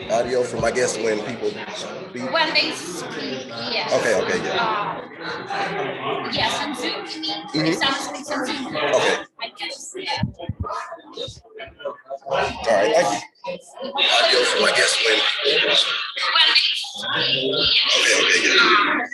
Audio from, I guess, when people speak. When they speak, yes. Okay, yeah. Yes, on Zoom, you mean? Mhm. Sound speaks on Zoom. Okay. I guess. All right, thank you. Audio from, I guess, when people speak. When they speak, yes. Okay, yeah.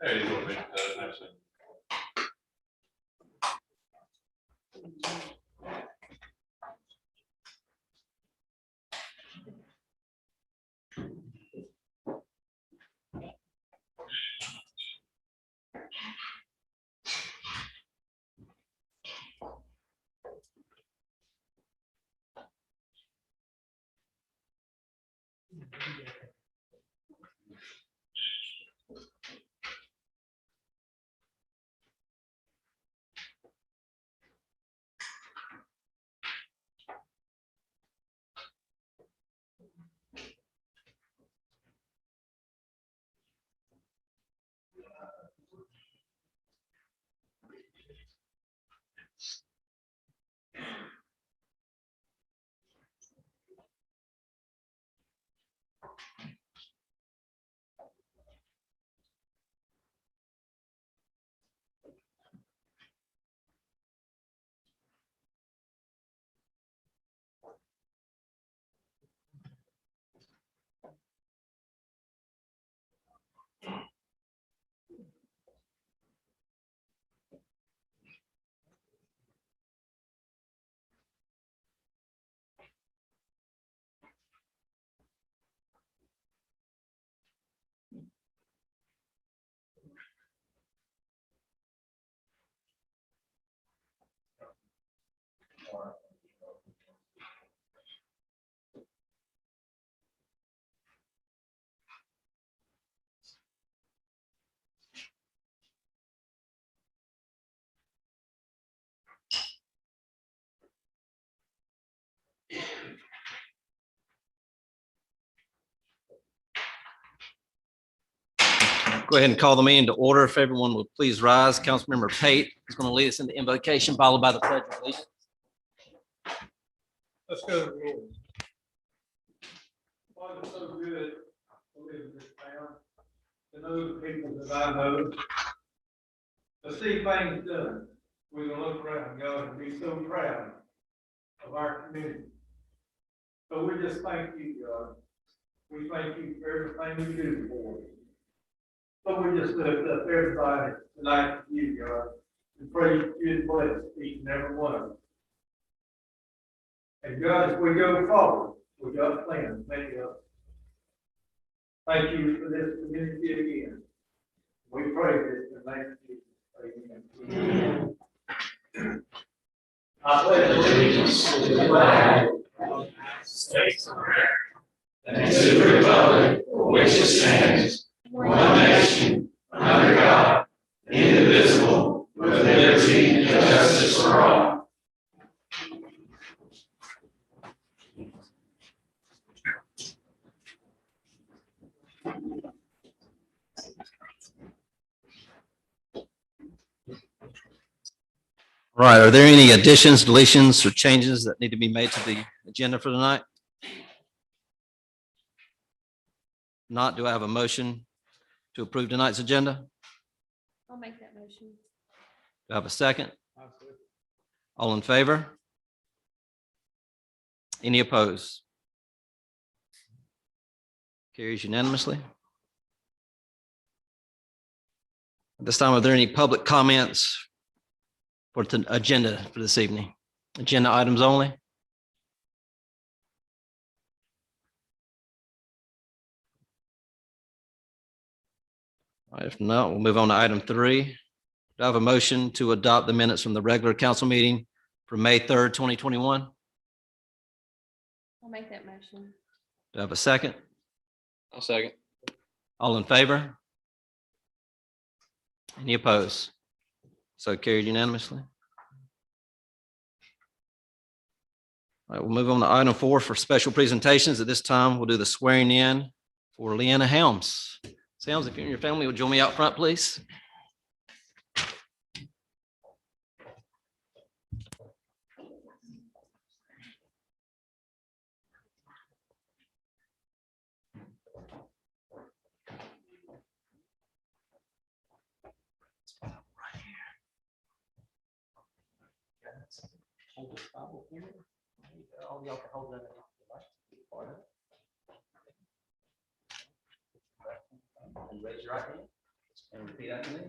There you go, Vic, actually. Go ahead and call the meeting to order. If everyone will please rise. Councilmember Pate is going to lead us in the invocation, followed by the pledge of allegiance. Let's go to the Lord. Father, it's so good to live in this town, to know the people that I know, to see things done. We can look around, God, and be so proud of our community. So we just thank you, God. We thank you for everything you do for us. So we just lift up everybody tonight to you, God, and pray that you bless each and every one of us. And God, as we go forward, we got plans made up. Thank you for this community again. We pray this in the name of Jesus. Amen. I pledge allegiance to the flag of the United States of America and to the republic for which it stands, one nation, under God, indivisible, with liberty and justice for all. All right, are there any additions, deletions, or changes that need to be made to the agenda for tonight? Not, do I have a motion to approve tonight's agenda? I'll make that motion. Do I have a second? All in favor? Any opposed? Carries unanimously. At this time, are there any public comments for the agenda for this evening? Agenda items only? All right, if not, we'll move on to item 3. Do I have a motion to adopt the minutes from the regular council meeting for May 3rd, 2021? I'll make that motion. Do I have a second? I'll second. All in favor? Any opposed? So carried unanimously. All right, we'll move on to item 4 for special presentations. At this time, we'll do the swearing in for Leanna Helms. Helms, if you and your family would join me out front, please. Hold this Bible here. All y'all can hold that if you like. Part of it. And raise your right hand. And repeat after me.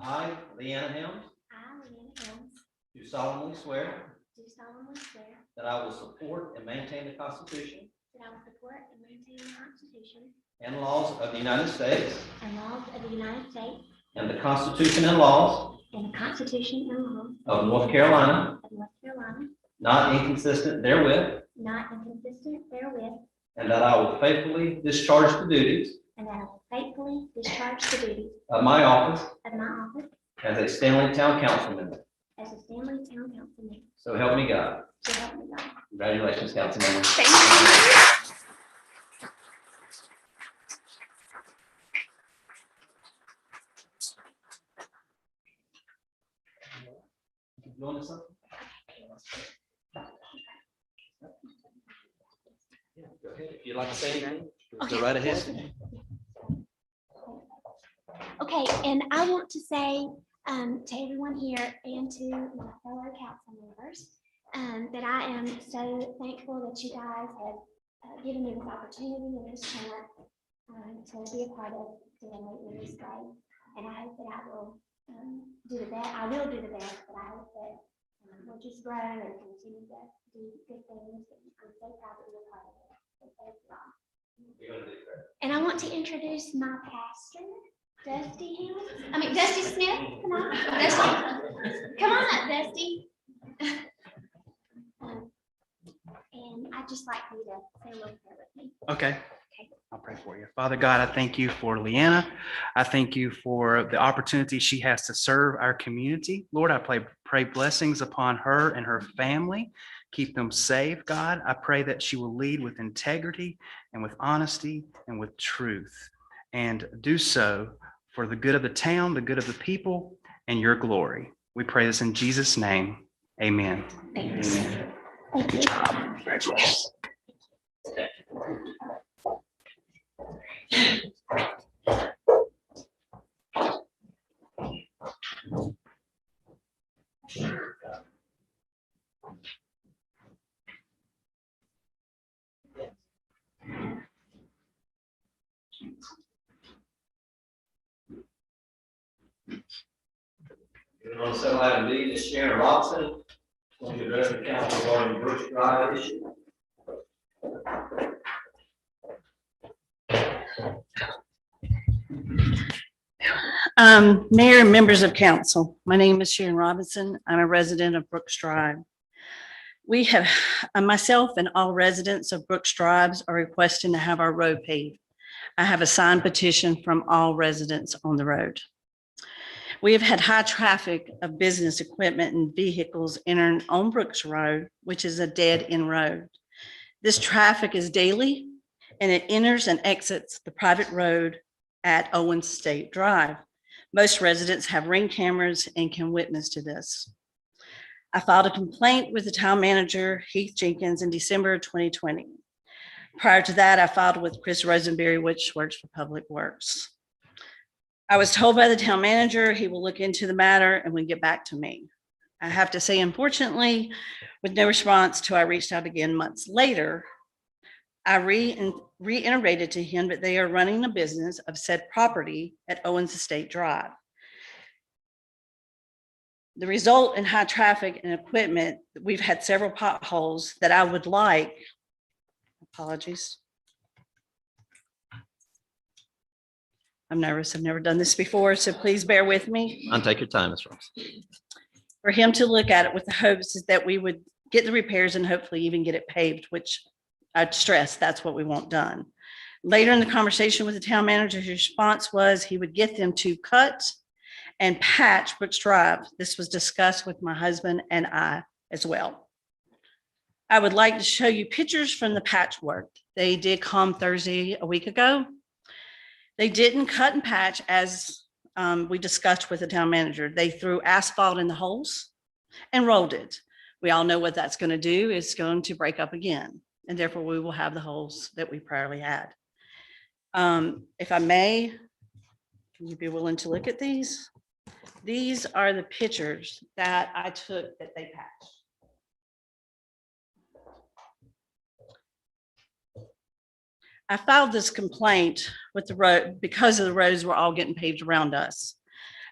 I, Leanna Helms, I, Leanna Helms, do solemnly swear do solemnly swear that I will support and maintain the Constitution that I will support and maintain the Constitution and laws of the United States and laws of the United States and the Constitution and laws and the Constitution and laws of North Carolina, of North Carolina, not inconsistent therewith, not inconsistent therewith, and that I will faithfully discharge the duties and that I will faithfully discharge the duties of my office of my office as a Stanley Town Council member. as a Stanley Town Council member. So help me God. So help me God. Congratulations, council member. Thank you. You want something? Yeah, go ahead. If you'd like to say anything, go right ahead. Okay, and I want to say to everyone here and to my fellow council members that I am so thankful that you guys have given me this opportunity and this chance to be a part of Stanley in this way. And I hope that I will do the best. I will do the best, but I hope that we'll just grow and continue to do good things. And I'm so proud to be a part of it. So thank you all. You're gonna do great. And I want to introduce my pastor, Dusty Helms. I mean, Dusty Smith. Come on, Dusty. Come on up, Dusty. And I'd just like you to say a little prayer with me. Okay. I'll pray for you. Father God, I thank you for Leanna. I thank you for the opportunity she has to serve our community. Lord, I pray blessings upon her and her family. Keep them safe, God. I pray that she will lead with integrity and with honesty and with truth, and do so for the good of the town, the good of the people, and your glory. We pray this in Jesus' name. Amen. Thanks. Thank you. Congratulations. Moving on to settle item B, is Sharon Robinson, going to address the council regarding Brooks Drive issue. Mayor and members of council, my name is Sharon Robinson. I'm a resident of Brooks Drive. We have, myself and all residents of Brooks Drives are requesting to have our road paved. I have a signed petition from all residents on the road. We have had high traffic of business equipment and vehicles entering on Brooks Road, which is a dead end road. This traffic is daily and it enters and exits the private road at Owens State Drive. Most residents have Ring cameras and can witness to this. I filed a complaint with the town manager, Heath Jenkins, in December of 2020. Prior to that, I filed with Chris Rosenberry, which works for Public Works. I was told by the town manager he will look into the matter and will get back to me. I have to say, unfortunately, with no response till I reached out again months later, I reiterated to him that they are running a business of said property at Owens Estate Drive. The result in high traffic and equipment, we've had several potholes that I would like, apologies. I'm nervous, I've never done this before, so please bear with me. Take your time, Ms. Robinson. For him to look at it with the hopes is that we would get the repairs and hopefully even get it paved, which I'd stress that's what we want done. Later in the conversation with the town manager, his response was he would get them to cut and patch Brooks Drive. This was discussed with my husband and I as well. I would like to show you pictures from the patchwork. They did come Thursday a week ago. They didn't cut and patch as we discussed with the town manager. They threw asphalt in the holes and rolled it. We all know what that's going to do. It's going to break up again, and therefore we will have the holes that we priorly had. If I may, can you be willing to look at these? These are the pictures that I took that they patched. I filed this complaint with the road because of the roads were all getting paved around us.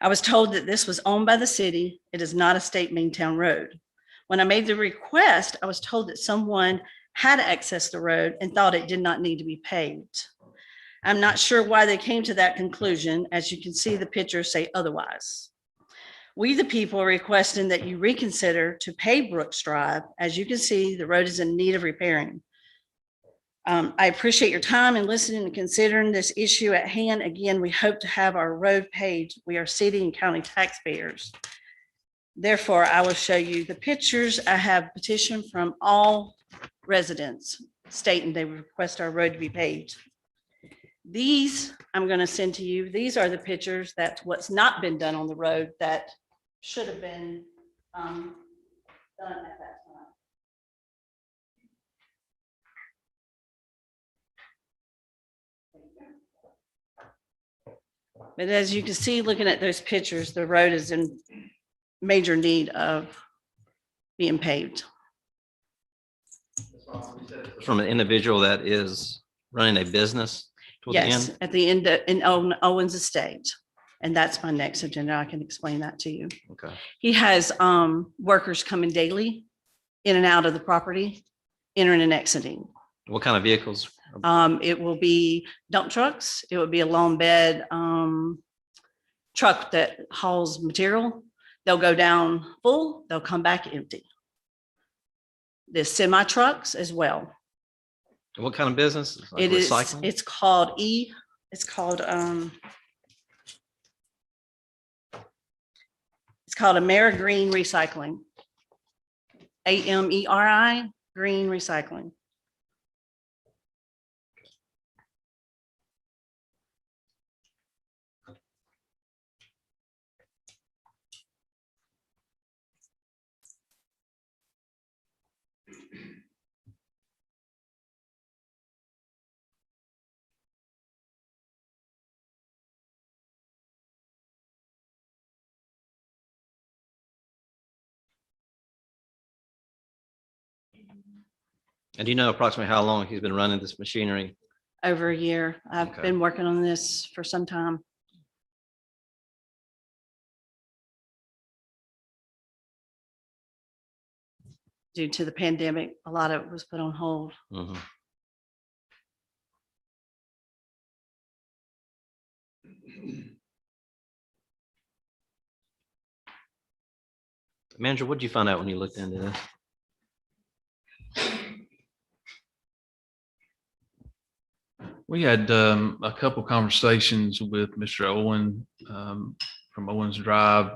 I was told that this was owned by the city. It is not a state main town road. When I made the request, I was told that someone had accessed the road and thought it did not need to be paved. I'm not sure why they came to that conclusion. As you can see, the pictures say otherwise. We, the people, are requesting that you reconsider to pave Brooks Drive. As you can see, the road is in need of repairing. I appreciate your time and listening and considering this issue at hand. Again, we hope to have our road paved. We are city and county taxpayers. Therefore, I will show you the pictures. I have petition from all residents stating they request our road to be paved. These I'm going to send to you. These are the pictures. That's what's not been done on the road that should have been done at that time. But as you can see, looking at those pictures, the road is in major need of being paved. From an individual that is running a business toward the Yes, end? at the end, in Owens Estate. And that's my next agenda. I can explain that to you. Okay. He has workers coming daily in and out of the property, entering and exiting. What kind of vehicles? It will be dump trucks. It would be a long bed truck that hauls material. They'll go down full, they'll come back empty. There's semi trucks as well. What kind of business? Like It is, recycling? it's called AmeriGreen Recycling. AMERI Green Recycling. And do you know approximately how long he's been running this machinery? Over a year. I've Okay. been working on this for some time. Due to the pandemic, a lot of it was put on hold. Mhm. Manager, what did you find out when you looked into this? We had a couple conversations with Mr. Owen from Owens Drive.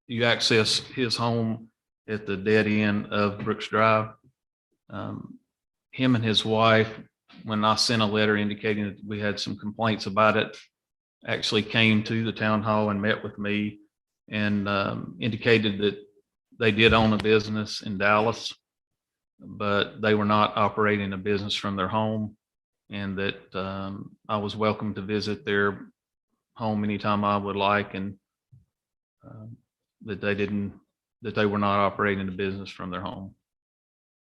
You access his home at the dead end of Brooks Drive. Him and his wife, when I sent a letter indicating that we had some complaints about it, actually came to the town hall and met with me and indicated that they did own a business in Dallas, but they were not operating a business from their home, and that I was welcome to visit their home anytime I would like, and that they were not operating a business from their home.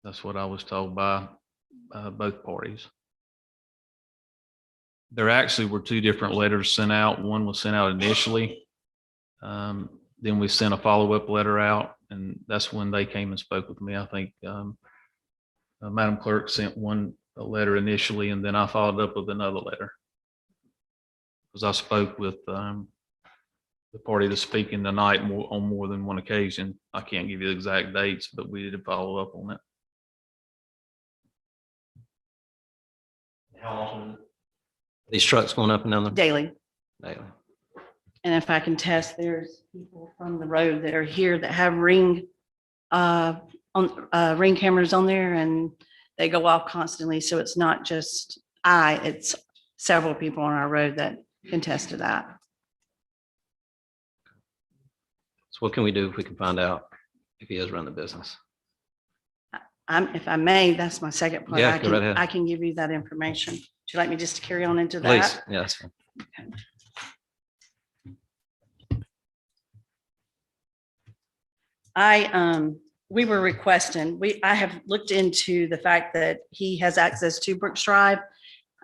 That's what I was told by both parties. There actually were two different letters sent out. One was sent out initially. Then we sent a follow-up letter out, and that's when they came and spoke with me. I think Madam Clerk sent a letter initially, and then I followed up with another letter. Because I spoke with the party that's speaking tonight on more than one occasion. I can't give you the exact dates, but we did follow up on it. How often? These trucks going up and down the Daily. daily? And if I can test, there's people from the road that are here that have ring cameras on there, and they go off constantly. So it's not just it's several people on our road that can test to that. So what can we do if we can find out if he has run the business? If I may, that's my second part. Yeah, go right ahead. I can give you that information. Would you like me just to carry on into Please, that? yeah, that's fine. We were requesting, I have looked into the fact that he has access to Brooks Drive.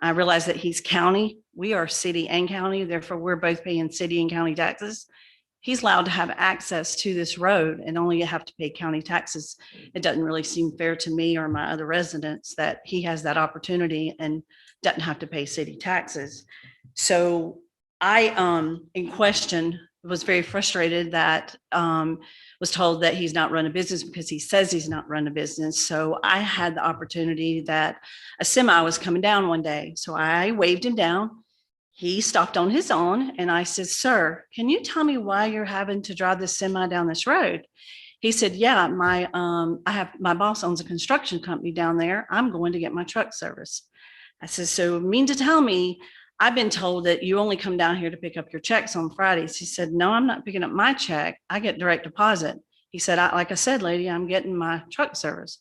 I realize that he's county. We are city and county, therefore we're both paying city and county taxes. He's allowed to have access to this road and only have to pay county taxes. It doesn't really seem fair to me or my other residents that he has that opportunity and doesn't have to pay city taxes. So I, in question, was very frustrated that was told that he's not run a business because he says he's not run a business. So I had the opportunity that a semi was coming down one day. So I waved him down. He stopped on his own and I said, sir, can you tell me why you're having to drive this semi down this road? He said, yeah, my boss owns a construction company down there. I'm going to get my truck service. I said, so you mean to tell me I've been told that you only come down here to pick up your checks on Fridays? He said, no, I'm not picking up my check. I get direct deposit. He said, like I said, lady, I'm getting my truck service.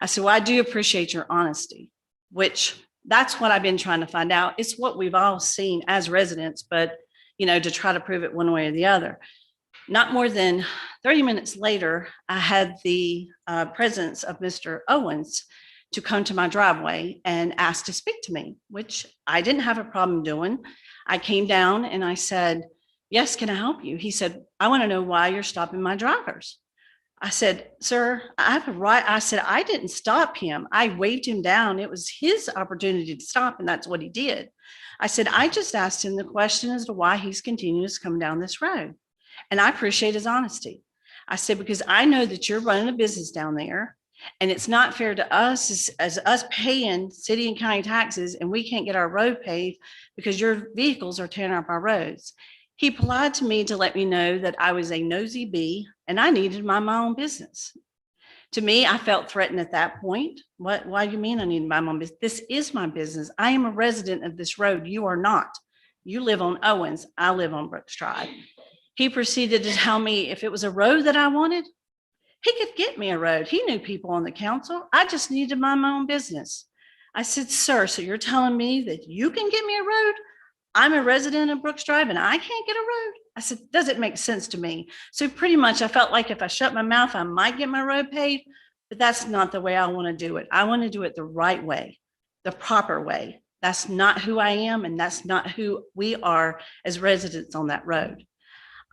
I said, well, I do appreciate your honesty, which that's what I've been trying to find out. It's what we've all seen as residents, but to try to prove it one way or the other. Not more than 30 minutes later, I had the presence of Mr. Owens to come to my driveway and ask to speak to me, which I didn't have a problem doing. I came down and I said, yes, can I help you? He said, I want to know why you're stopping my drivers. I said, sir, I have a right. I said, I didn't stop him. I waved him down. It was his opportunity to stop, and that's what he did. I said, I just asked him the question as to why he's continuing to come down this road. And I appreciate his honesty. I said, because I know that you're running a business down there, and it's not fair to us as us paying city and county taxes, and we can't get our road paved because your vehicles are tearing up our roads. He applied to me to let me know that I was a nosy bee and I needed my own business. To me, I felt threatened at that point. Why do you mean I need my own business? This is my business. I am a resident of this road. You are not. You live on Owens. I live on Brooks Drive. He proceeded to tell me if it was a road that I wanted, he could get me a road. He knew people on the council. I just needed my own business. I said, sir, so you're telling me that you can get me a road? I'm a resident of Brooks Drive and I can't get a road. I said, does it make sense to me? So pretty much I felt like if I shut my mouth, I might get my road paved, but that's not the way I want to do it. I want to do it the right way, the proper way. That's not who I am. And that's not who we are as residents on that road.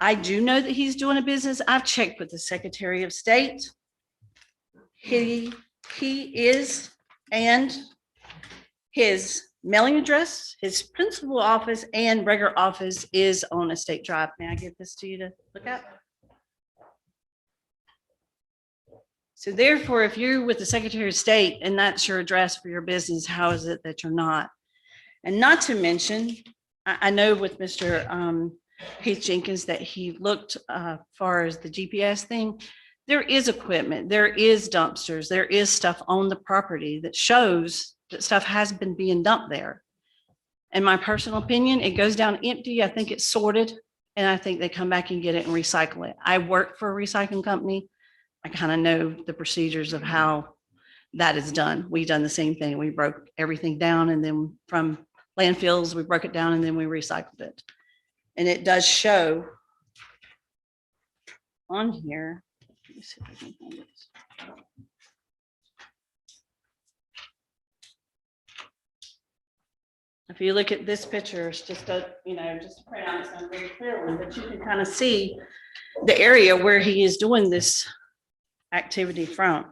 I do know that he's doing a business. I've checked with the Secretary of State. He is, and his mailing address, his principal office and regular office is on Estate Drive. May I give this to you to look at? So therefore, if you're with the Secretary of State and that's your address for your business, how is it that you're not? And not to mention, I know with Mr. Heath Jenkins that he looked far as the GPS thing, there is equipment, there is dumpsters, there is stuff on the property that shows that stuff has been being dumped there. In my personal opinion, it goes down empty. I think it's sorted and I think they come back and get it and recycle it. I work for a recycling company. I kind of know the procedures of how that is done. We've done the same thing. We broke everything down and then from landfills, we broke it down and then we recycled it. And it does show on here. Let me see if I can find it. If you look at this picture, it's just a, just to print out, it's not very clearly, but you can kind of see the area where he is doing this activity from.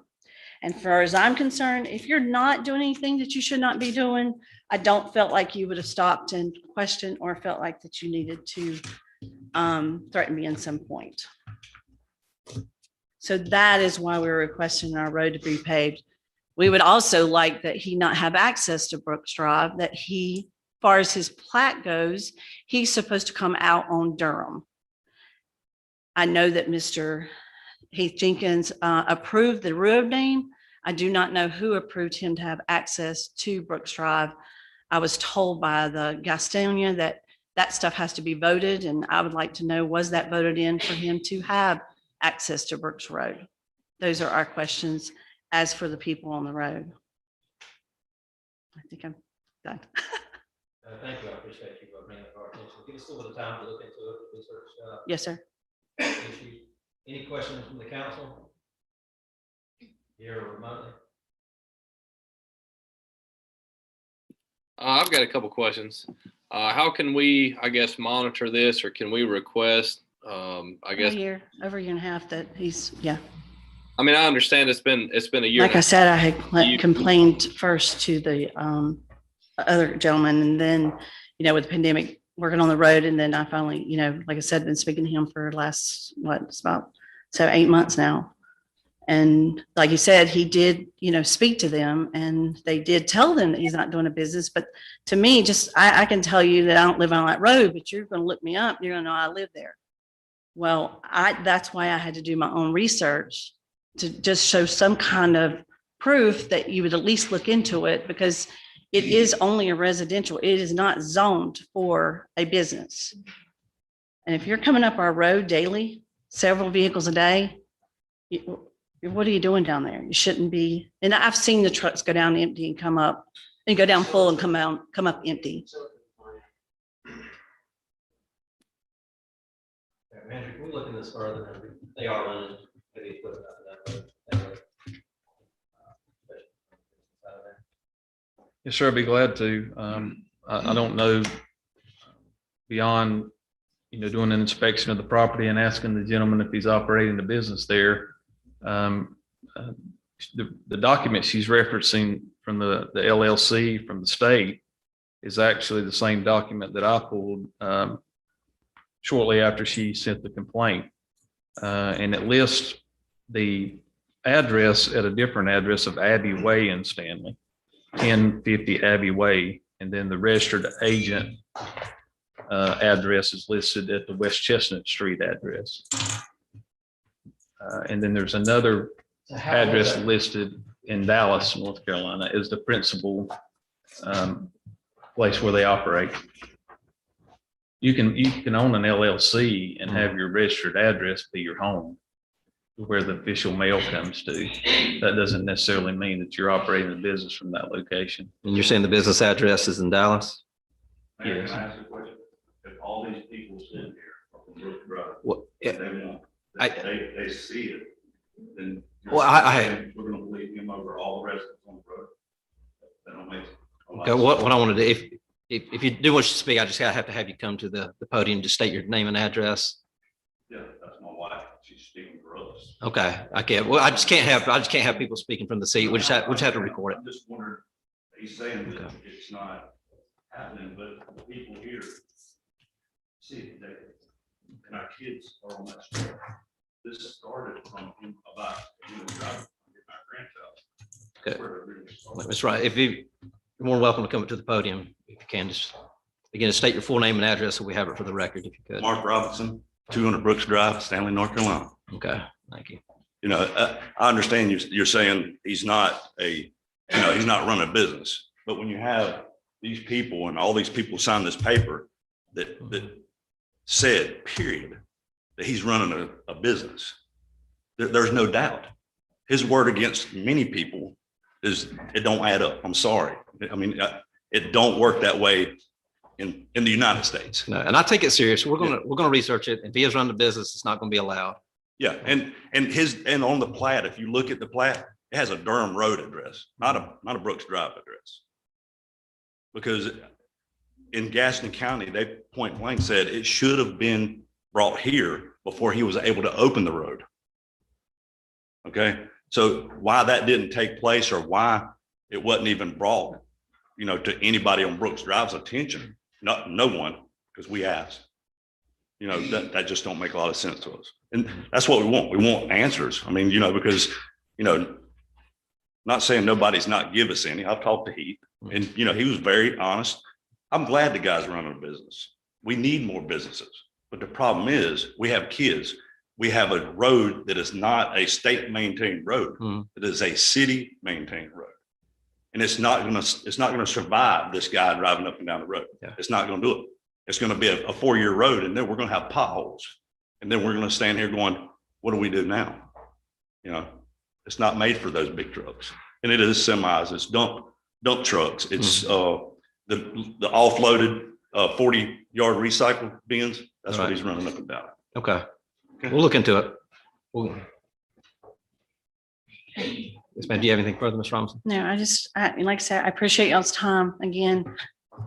And as far as I'm concerned, if you're not doing anything that you should not be doing, I don't felt like you would have stopped and questioned or felt like that you needed to threaten me at some point. So that is why we're requesting our road to be paved. We would also like that he not have access to Brooks Drive, that he, as far as his plat goes, he's supposed to come out on Durham. I know that Mr. Heath Jenkins approved the road name. I do not know who approved him to have access to Brooks Drive. I was told by the Gastonia that that stuff has to be voted, and I would like to know, was that voted in for him to have access to Brooks Road? Those are our questions as for the people on the road. I think I'm done. Thank you. I appreciate you bringing that to our attention. Give us a little bit of time to look into it, research Yes, sir. issues. Any questions from the council? Here remotely? I've got a couple questions. How can we, I guess, monitor this, or can we request, I guess, Over a year and a half that yeah. I mean, I understand it's been a year. Like I said, I had You- complained first to the other gentleman, and then, with the pandemic, working on the road, and then I finally, like I said, been speaking to him for last, it's about 8 months now. And like you said, he did, speak to them, and they did tell them that he's not doing a business. But to me, I can tell you that I don't live on that road, but you're going to look me up. You're going to know I live there. Well, that's why I had to do my own research to just show some kind of proof that you would at least look into it, because it is only a residential. It is not zoned for a business. And if you're coming up our road daily, several vehicles a day, what are you doing down there? You shouldn't be. And I've seen the trucks go down empty and come up, and go down full and come up empty. Manager, can we look into this further? They are running heavy equipment out of that road. Yes, sir. I'd be glad to. I don't know beyond, doing an inspection of the property and asking the gentleman if he's operating the business there. The document she's referencing from the LLC from the state is actually the same document that I pulled shortly after she sent the complaint. And it lists the address at a different address of Abbey Way in Stanley, 1050 Abbey Way. And then the registered agent address is listed at the West Chestnut Street address. And then there's another address listed in Dallas, North Carolina, as the principal place where they operate. You can own an LLC and have your registered address be your home, where the official mail comes to. That doesn't necessarily mean that you're operating a business from that location. And you're saying the business address is in Dallas? Yes. Can I ask a question? If all these people sitting here are from Brook Drive, Well, they want, they see it, then. Well, We're gonna believe him over all the residents on the road. That don't make. Okay, what I want to do, if you do want to speak, I just have to have you come to the podium to state your name and address. Yeah, that's my wife. She's speaking for us. Okay, I can't. Well, I just can't have people speaking from the seat. We just have to record it. I'm just wondering, he's saying that it's not happening, but the people here see it daily. And our kids are on that street. This started from him about, driving our grandchild. Okay. Where it really started. That's right. If you're more welcome to come up to the podium, if you can, just again, state your full name and address so we have it for the record, if you could. Mark Robinson, 200 Brooks Drive, Stanley, North Carolina. Okay, thank you. I understand you're saying he's not he's not running a business, but when you have these people and all these people sign this paper that said, period, that he's running a business, there's no doubt. His word against many people is, it don't add up. I'm sorry. I mean, it don't work that way in the United States. No, and I take it serious. We're gonna research it. If he has run the business, it's not gonna be allowed. Yeah, and on the plat, if you look at the plat, it has a Durham Road address, not a Brooks Drive address. Because in Gaston County, they point blank said it should have been brought here before he was able to open the road. Okay, so why that didn't take place, or why it wasn't even brought, to anybody on Brooks Drive's attention, no one, because we asked. That just don't make a lot of sense to us. And that's what we want. We want answers. I mean, because, not saying nobody's not give us any. I've talked to Heath, and, he was very honest. I'm glad the guy's running a business. We need more businesses. But the problem is, we have kids. We have a road that is not a state maintained road. It is a city maintained road. And it's not gonna survive this guy driving up and down the road. Yeah. It's not gonna do it. It's gonna be a 4-year road, and then we're gonna have potholes. And then we're gonna stand here going, what do we do now? It's not made for those big trucks. And it is semis, it's dump trucks. It's the offloaded 40-yard recycle bins. That's what he's running up and down. Okay, we'll look into it. Yes, ma'am. Do you have anything further, Ms. Robinson? No, like I said, I appreciate y'all's time. Again,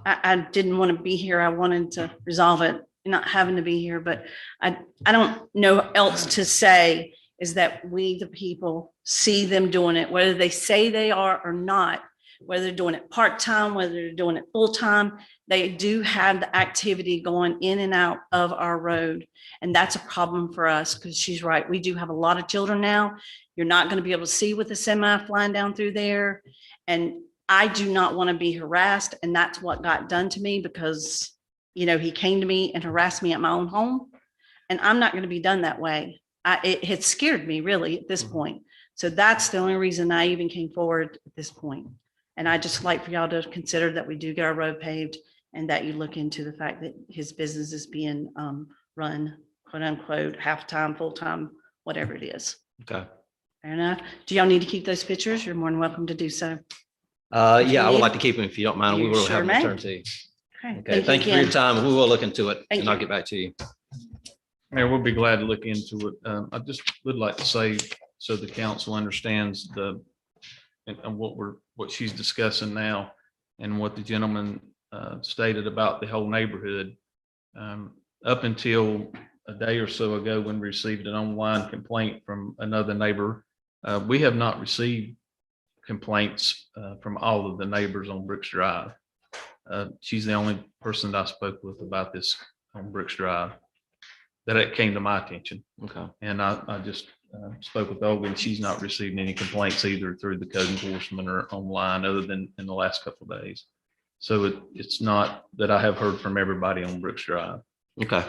I didn't want to be here. I wanted to resolve it, not having to be here, but I don't know else to say is that we, the people, see them doing it, whether they say they are or not, whether they're doing it part-time, whether they're doing it full-time, they do have the activity going in and out of our road. And that's a problem for us because she's right. We do have a lot of children now. You're not going to be able to see with the semi flying down through there. And I do not want to be harassed. And that's what got done to me because, you know, he came to me and harassed me at my own home. And I'm not going to be done that way. It had scared me really at this point. So that's the only reason I even came forward at this point. And I just like for y'all to consider that we do get our road paved and that you look into the fact that his business is being run, quote unquote, half-time, full-time, whatever it is. Okay. Fair enough. Do y'all need to keep those pictures? You're more than welcome to do so. Yeah, I would like to keep them if you don't mind. We You will sure have them may. returned to you. Okay, you thank you for your again. time. We will look into it Thank and I'll you. get back to you. Mayor, we'll be glad to look into it. I just would like to say, so the council understands and what she's discussing now and what the gentleman stated about the whole neighborhood. Up until a day or so ago, when we received an online complaint from another neighbor, we have not received complaints from all of the neighbors on Brooks Drive. She's the only person that I spoke with about this on Brooks Drive that it came to my attention. Okay. And I just spoke with Olga and she's not receiving any complaints either through the code enforcement or online other than in the last couple of days. So it's not that I have heard from everybody on Brooks Drive. Okay.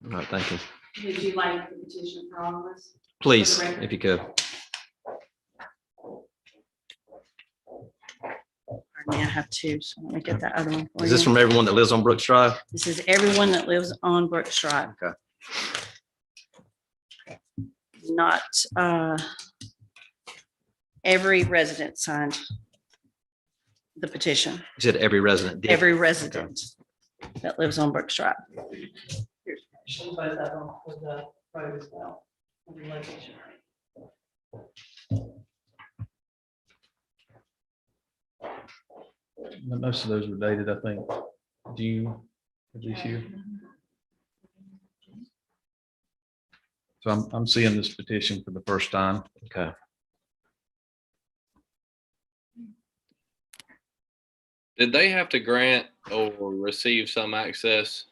All right. Thank you. Would you like the petition for all of us? Please, For the record. if you could. Pardon me, I have two, so let me get that other one. for Is this you. from everyone that lives on Brooks Drive? This is everyone that lives on Brooks Drive. Okay. Not every resident signed the petition. You said every resident did. Every resident that lives on Brooks Drive. Here's both of them for the road as well. and the location. Most of those were dated, I think, June of this year. So I'm seeing this petition for the first time. Okay. Did they have to grant or receive some access?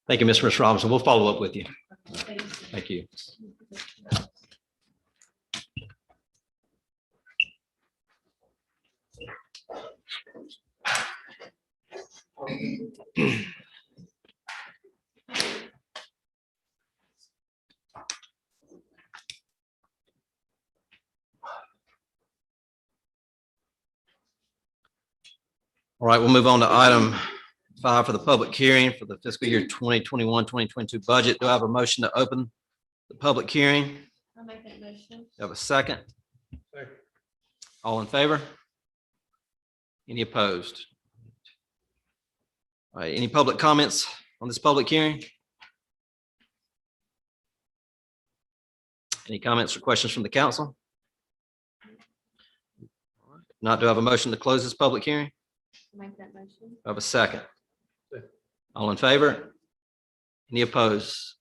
Thank you, Ms. Robinson. We'll follow up with you. Thank you. All right, we'll move on to item 5 for the public hearing for the fiscal year 2021-2022 budget. Do I have a motion to open the public hearing? I'll make that motion. Do I have a second? All in favor? Any opposed? All right, any public comments on this public hearing? Any comments or questions from the council? If not, do I have a motion to close this public hearing? I'll make that motion. Do I have a second? All in favor? Any opposed?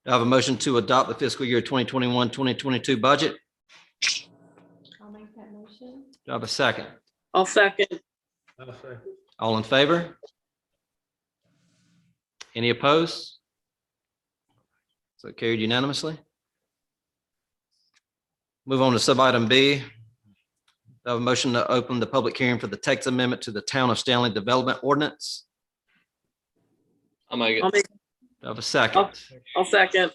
Do I have a motion to adopt the fiscal year 2021-2022 budget? I'll make that motion. Do I have a second? I'll second. All in favor? Any opposed? So carried unanimously. Move on to sub item B. I have a motion to open the public hearing for the text amendment to the Town of Stanley Development Ordinance. I'll make it. Do I have a second? I'll second.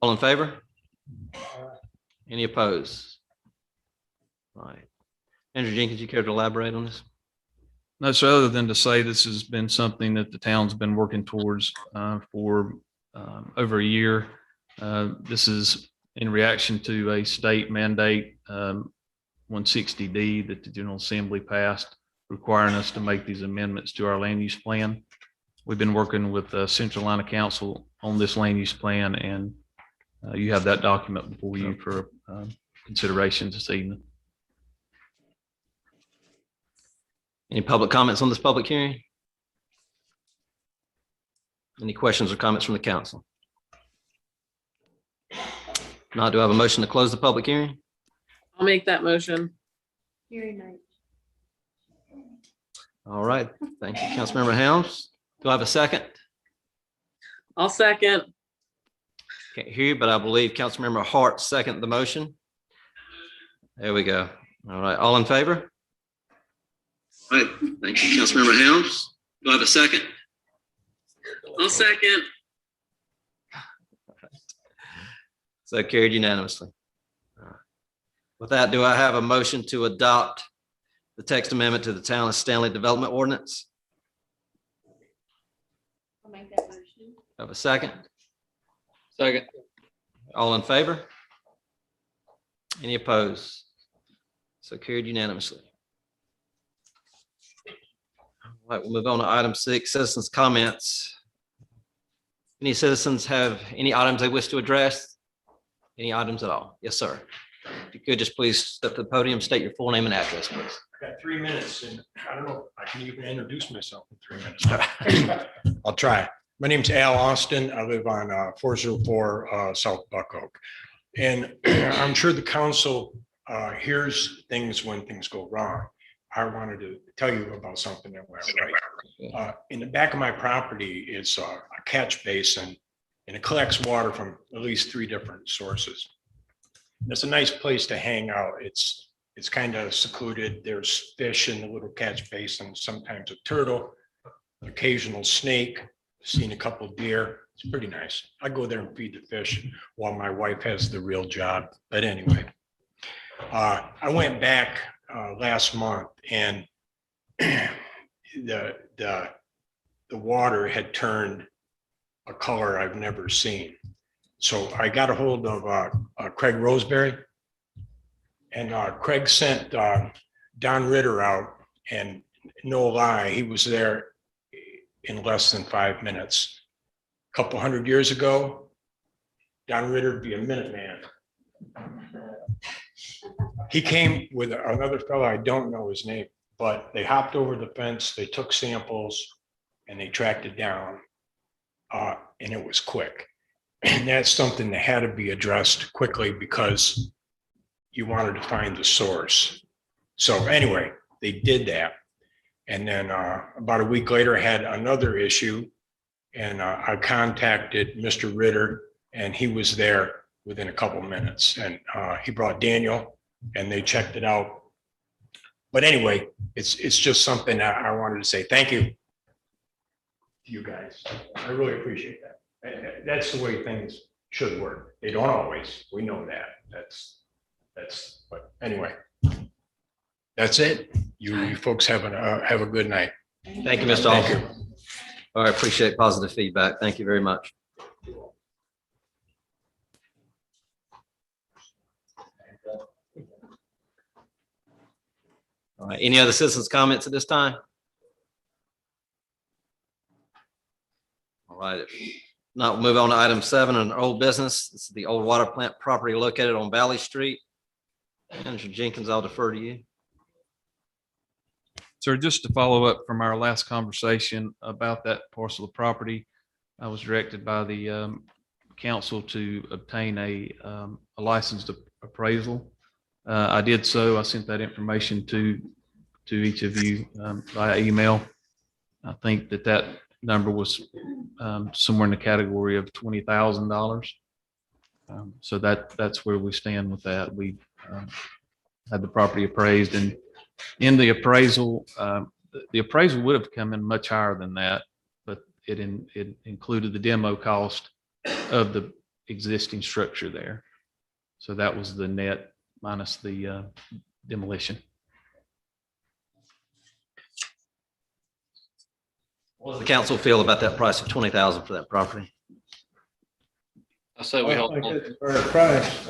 All in favor? Any opposed? All right. Andrew Jenkins, you care to elaborate on this? No, so other than to say this has been something that the town's been working towards for over a year. This is in reaction to a state mandate 160D that the General Assembly passed, requiring us to make these amendments to our land use plan. We've been working with Central Line of Council on this land use plan, and you have that document before you for consideration this evening. Any public comments on this public hearing? Any questions or comments from the council? Now, do I have a motion to close the public hearing? I'll make that motion. Hearing none. All right, thank you, Councilmember Helms. Do I have a second? I'll second. Can't hear you, but I believe Councilmember Hart seconded the motion. There we go. All right, all in favor? All right, thank you, Councilmember Helms. Do I have a second? I'll second. So carried unanimously. All right. With that, do I have a motion to adopt the text amendment to the Town of Stanley Development Ordinance? I'll make that motion. Have a second? Second. All in favor? Any opposed? So carried unanimously. All right, we'll move on to item 6, citizens' comments. Any citizens have any items they wish to address? Any items at all? Yes, sir. If you could just please step to the podium, state your full name and address, please. I got 3 minutes and I don't know, if I can even introduce myself in 3 minutes. I'll try. My name's Al Austin. I live on 404 South Buck Oak. And I'm sure the council hears things when things go wrong. I wanted to tell you about something that went right. In the back of my property is a catch basin, and it collects water from at least 3 different sources. It's a nice place to hang out. It's kind of secluded. There's fish in the little catch basin, sometimes a turtle, an occasional snake, seen a couple of deer. It's pretty nice. I go there and feed the fish while my wife has the real job. But anyway, I went back last month, and the water had turned a color I've never seen. So I got a hold of Craig Roseberry, and Craig sent Don Ritter out, and no lie, he was there in less than 5 minutes. A couple 100 years ago, Don Ritter would be a Minuteman. He came with another fellow, I don't know his name, but they hopped over the fence, they took samples, and they tracked it down. And it was quick. And that's something that had to be addressed quickly because you wanted to find the source. So anyway, they did that. And then about a week later, I had another issue, and I contacted Mr. Ritter, and he was there within a couple minutes. And he brought Daniel, and they checked it out. But anyway, it's just something that I wanted to say thank you to you guys. I really appreciate that. That's the way things should work. They don't always. We know that. But anyway, that's it. You folks have a good night. Thank you, Mr. Alter. All right, appreciate positive feedback. Thank you very much. All right, any other citizens' comments at this time? All right, if not, we'll move on to item 7 on old business. This is the old water plant property located on Valley Street. Manager Jenkins, I'll defer to you. Sir, just to follow up from our last conversation about that parcel of property, I was directed by the council to obtain a licensed appraisal. I did so. I sent that information to each of you via email. I think that number was somewhere in the category of $20,000. So that's where we stand with that. We had the property appraised, and in the appraisal would have come in much higher than that, but it included the demo cost of the existing structure there. So that was the net minus the demolition. What does the council feel about that price of $20,000 for that property? I say we I hold think on. it's a fair price.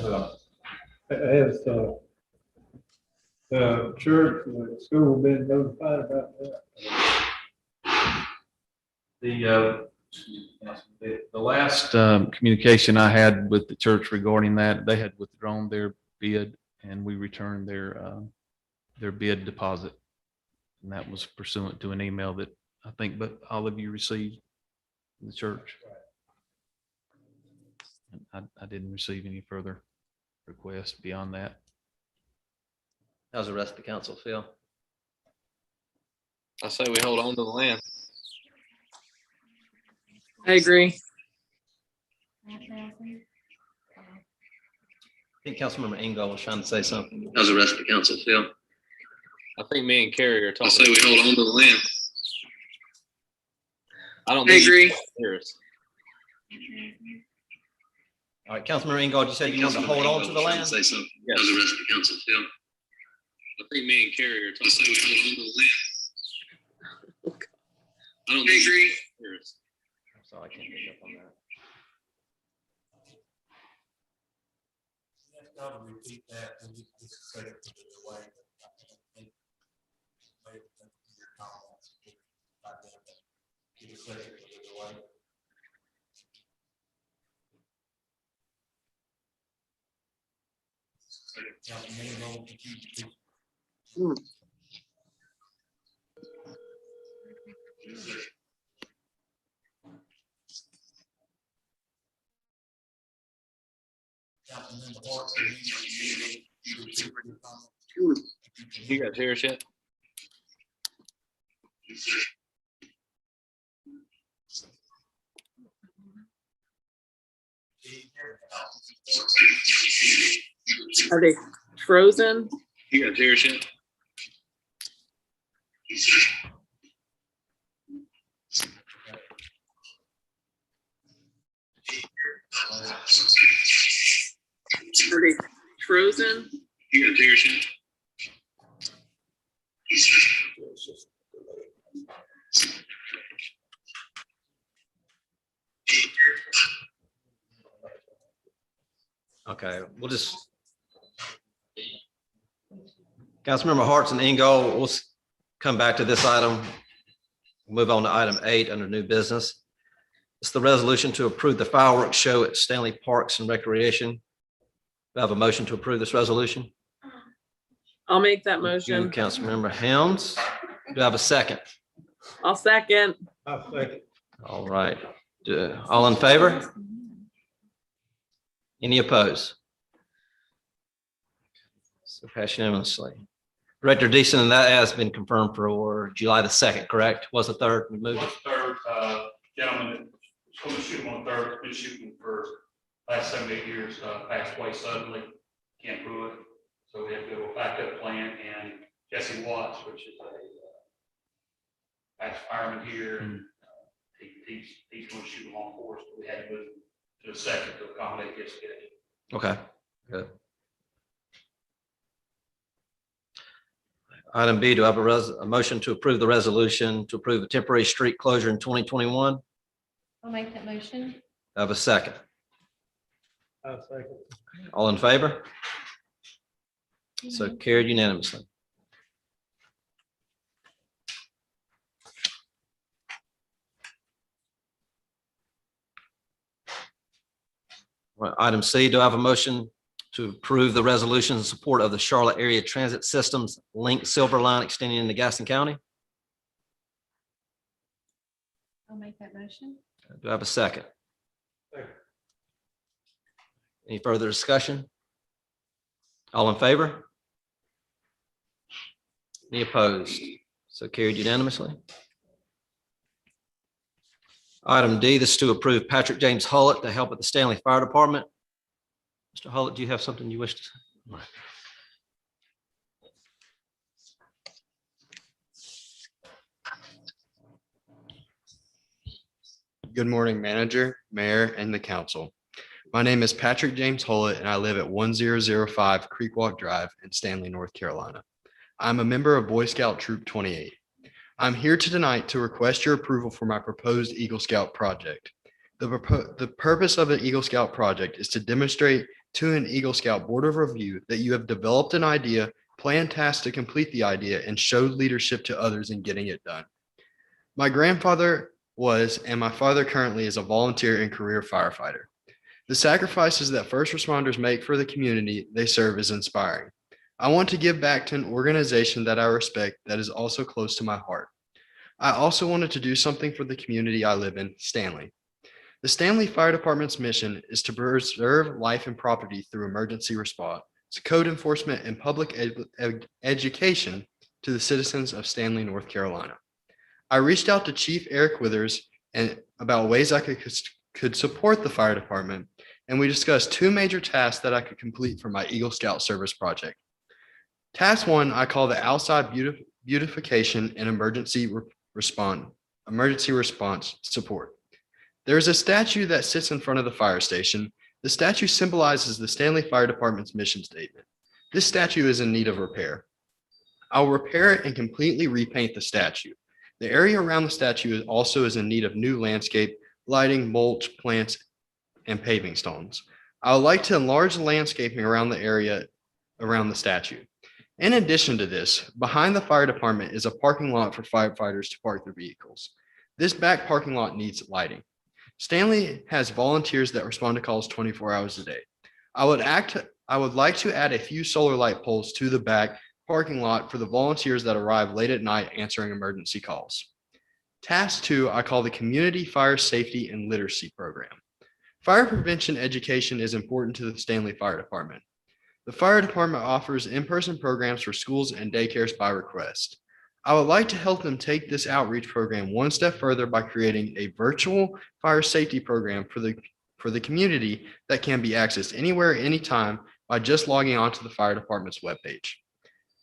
As The church, the school been notified about that. The last communication I had with the church regarding that, they had withdrawn their bid and we returned their bid deposit. And that was pursuant to an email that I think but all of you received in the church. And I didn't receive any further requests beyond that. How's the rest of the council feel? I say we hold on to the land. I agree. I think Councilmember Engel was trying to say something. How's the rest of the council feel? I think me and Carrie are I talking. say we hold on to the land. I don't I think you agree. can hear us. All right, Councilmember Engel, you said you wanted to hold on to the land? Say something. Yes. How's the rest of the council feel? I think me and Carrie are I say talking. we hold on to the land. I don't I think you agree. can hear us. I'm sorry, I can't pick up on that. Repeat that and just say it the way. You guys hear us yet? Are they frozen? You guys hear us yet? Are they frozen? You guys hear us yet? Okay, we'll just. Councilmember Harts and Engel, we'll come back to this item. Move on to item 8 under new business. It's the resolution to approve the fireworks show at Stanley Parks and Recreation. Do I have a motion to approve this resolution? I'll make that You, motion. Councilmember Helms. Do I have a second? I'll second. I think. All right. All in favor? Any opposed? So passed unanimously. Director Deason, that has been confirmed for July the 2nd, correct? Was the 3rd? We moved it. Third, gentleman that was going to shoot him on the 3rd, been shooting for last 7 to 8 years, passed away suddenly, can't prove it. So we have to go to a backup plan, and Jesse Watts, which is a past fireman here, and he's going to shoot him on course, but we had to move to the 2nd to accommodate his schedule. Okay, good. Item B, do I have a motion to approve the resolution to approve a temporary street closure in 2021? I'll make that motion. I have a second. I second. All in favor? So carried unanimously. Right, item C, do I have a motion to approve the resolution in support of the Charlotte Area Transit Systems Link Silver Line extending into Gaston County? I'll make that motion. Do I have a second? Second. Any further discussion? All in favor? Any opposed? So carried unanimously. Item D, this is to approve Patrick James Hullett to help at the Stanley Fire Department. Mr. Hullett, do you have something you wish to say? Good morning, Manager, Mayor, and the council. My name is Patrick James Hullett, and I live at 1005 Creek Walk Drive in Stanley, North Carolina. I'm a member of Boy Scout Troop 28. I'm here tonight to request your approval for my proposed Eagle Scout project. The purpose of an Eagle Scout project is to demonstrate to an Eagle Scout Board of Review that you have developed an idea, planned tasks to complete the idea, and showed leadership to others in getting it done. My grandfather was, and my father currently is, a volunteer and career firefighter. The sacrifices that first responders make for the community they serve is inspiring. I want to give back to an organization that I respect that is also close to my heart. I also wanted to do something for the community I live in, Stanley. The Stanley Fire Department's mission is to preserve life and property through emergency response, code enforcement, and public education to the citizens of Stanley, North Carolina. I reached out to Chief Eric Withers and about ways I could support the fire department, and we discussed two major tasks that I could complete for my Eagle Scout service project. Task 1, I call the outside beautification and emergency response support. There is a statue that sits in front of the fire station. The statue symbolizes the Stanley Fire Department's mission statement. This statue is in need of repair. I'll repair it and completely repaint the statue. The area around the statue also is in need of new landscape, lighting, mulch, plants, and paving stones. I would like to enlarge the landscaping around the area around the statue. In addition to this, behind the fire department is a parking lot for firefighters to park their vehicles. This back parking lot needs lighting. Stanley has volunteers that respond to calls 24 hours a day. I would like to add a few solar light poles to the back parking lot for the volunteers that arrive late at night answering emergency calls. Task 2, I call the Community Fire Safety and Literacy Program. Fire prevention education is important to the Stanley Fire Department. The fire department offers in-person programs for schools and daycares by request. I would like to help them take this outreach program one step further by creating a virtual fire safety program for the community that can be accessed anywhere, anytime by just logging onto the fire department's webpage.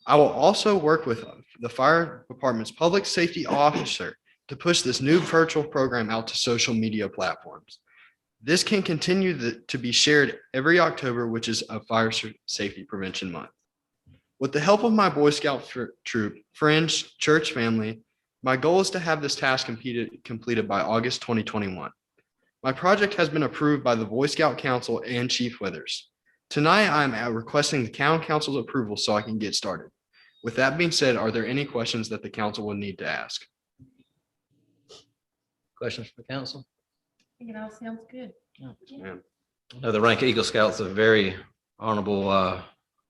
I will also work with the fire department's public safety officer to push this new virtual program out to social media platforms. This can continue to be shared every October, which is a fire safety prevention month. With the help of my Boy Scout troop, friends, church family, my goal is to have this task completed by August 2021. My project has been approved by the Boy Scout Council and Chief Withers. Tonight, I'm requesting the Town Council's approval so I can get started. With that being said, are there any questions that the council will need to ask? Questions for the council? I think it all sounds good. Ma'am. I know the rank of Eagle Scouts is a very honorable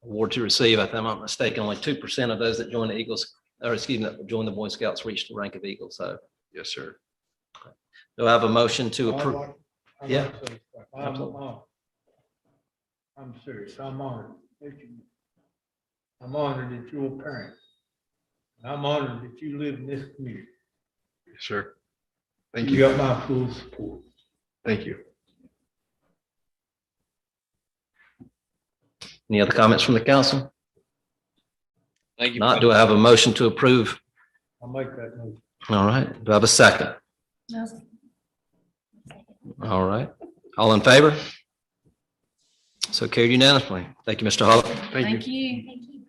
award to receive. If I'm not mistaken, only 2% of those that join the Eagles, or excuse me, that join the Boy Scouts reach the rank of Eagle. So, Yes, sir. do I have a motion to approve? Yeah. I'm serious. I'm honored. I'm honored that you're a parent. I'm honored that you live in this community. Sure. Thank You you. got my full support. Thank you. Any other comments from the council? Thank you. Not, do I have a motion to approve? I'll make that motion. All right. Do I have a second? No. All right. All in favor? So carried unanimously. Thank you, Mr. Hall. Thank you. Thank you. Thank you.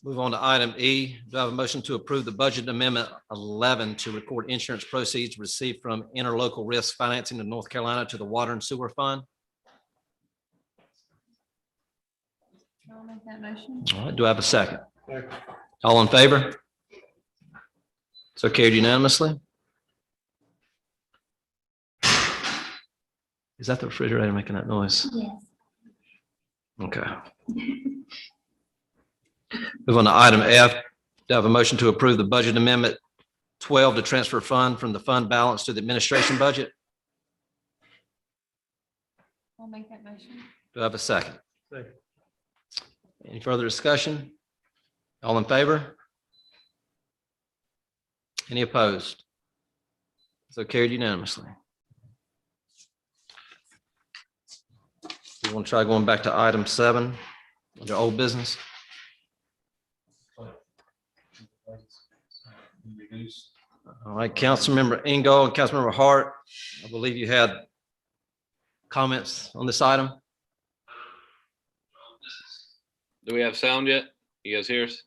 Move on to item E. Do I have a motion to approve the budget amendment 11 to record insurance proceeds received from interlocal risk financing in North Carolina to the water and sewer fund? I'll make that motion. All right. Do I have a second? Second. All in favor? So carried unanimously. Is that the refrigerator making that noise? Yes. Okay. Move on to item F. Do I have a motion to approve the budget amendment 12 to transfer fund from the fund balance to the administration budget? I'll make that motion. Do I have a second? Second. Any further discussion? All in favor? Any opposed? So carried unanimously. We want to try going back to item 7, under old business. All right, Councilmember Ingold and Councilmember Hart, I believe you had comments on this item. Do we have sound yet? You guys hear us?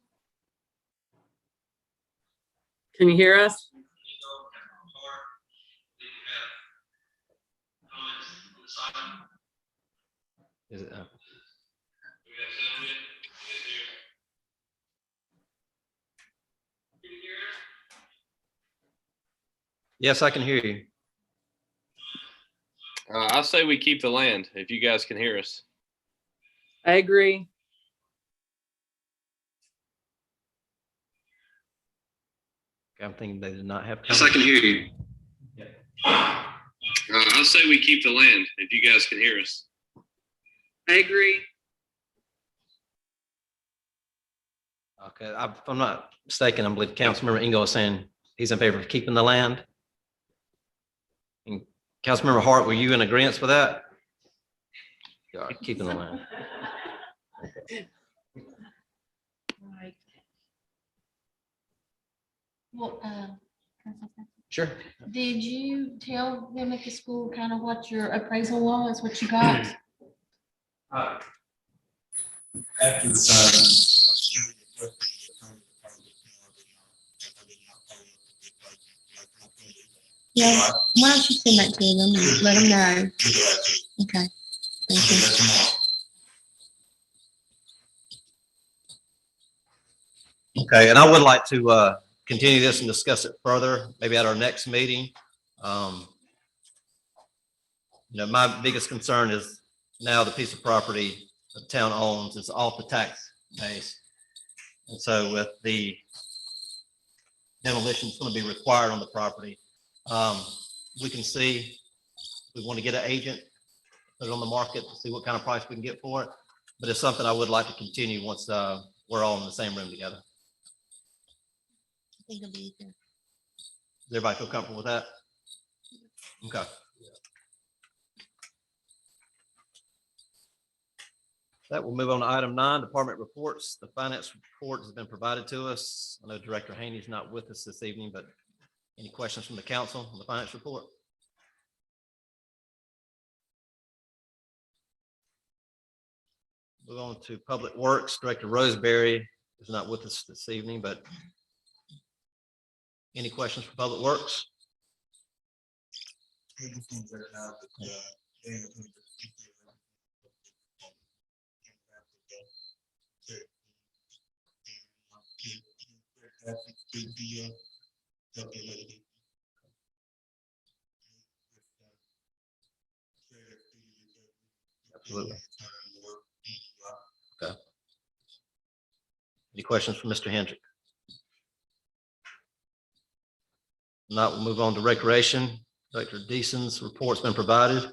Can you hear us? Is it? Yes, I can hear you. I say we keep the land if you guys can hear us. I agree. I'm thinking they did not have. Yes, I can hear you. I say we keep the land if you guys can hear us. I agree. Okay, if I'm not mistaken, I believe Councilmember Engel is saying he's in favor of keeping the land. And Councilmember Hart, were you in agreement with that? Yeah, keeping the land. Right. Well, Sure. did you tell them at the school kind of what your appraisal was, what you got? After the time. Yeah, why don't you send that to them and let them know? Okay. Thank you. Okay, and I would like to continue this and discuss it further, maybe at our next meeting. My biggest concern is now the piece of property the town owns is off the tax base. And so with the demolition is going to be required on the property, we can see, we want to get an agent, put it on the market to see what kind of price we can get for it. But it's something I would like to continue once we're all in the same room together. I think it'll be easier. Does everybody feel comfortable with that? Okay. That will move on to item 9, department reports. The finance report has been provided to us. I know Director Haney is not with us this evening, but any questions from the council on the finance report? Move on to public works. Director Roseberry is not with us this evening, but any questions for public works? Absolutely. Okay. Any questions for Mr. Hendrick? Not, we'll move on to recreation. Director Deason's report's been provided.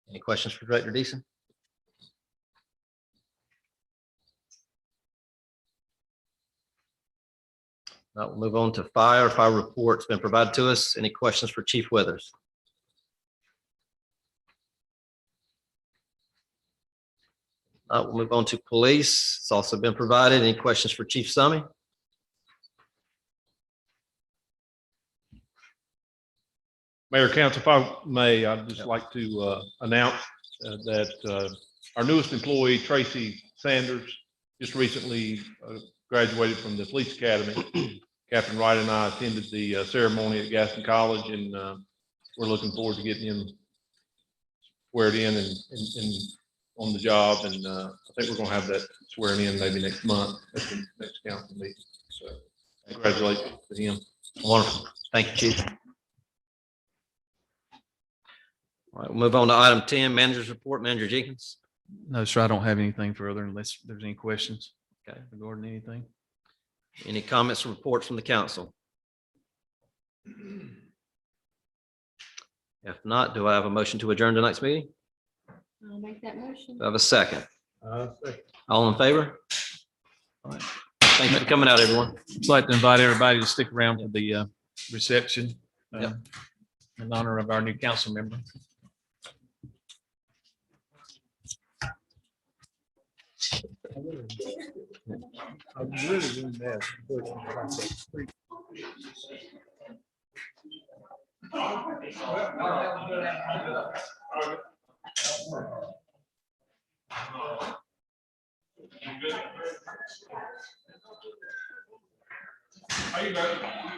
Any questions for Director Deason? Now we'll move on to fire. Fire report's been provided to us. Any questions for Chief Withers? We'll move on to police. It's also been provided. Any questions for Chief Summey? Mayor, Council, if I may, I'd just like to announce that our newest employee, Tracy Sanders, just recently graduated from the police academy. Captain Wright and I attended the ceremony at Gaston College, and we're looking forward to getting him squared in and on the job. And I think we're going to have that swearing in maybe next month at the next council meeting. So congratulations to him. Wonderful. Thank you, Chief. All right, we'll move on to item 10, manager's report. Manager Jenkins. No, sir, I don't have anything further unless there's any questions. Okay. Regarding anything. Any comments or reports from the council? If not, do I have a motion to adjourn tonight's meeting? I'll make that motion. Do I have a second? All in favor? All right. Thank you for coming out, everyone. I'd like to invite everybody to stick around for the reception Yep. in honor of our new council member. How you doing?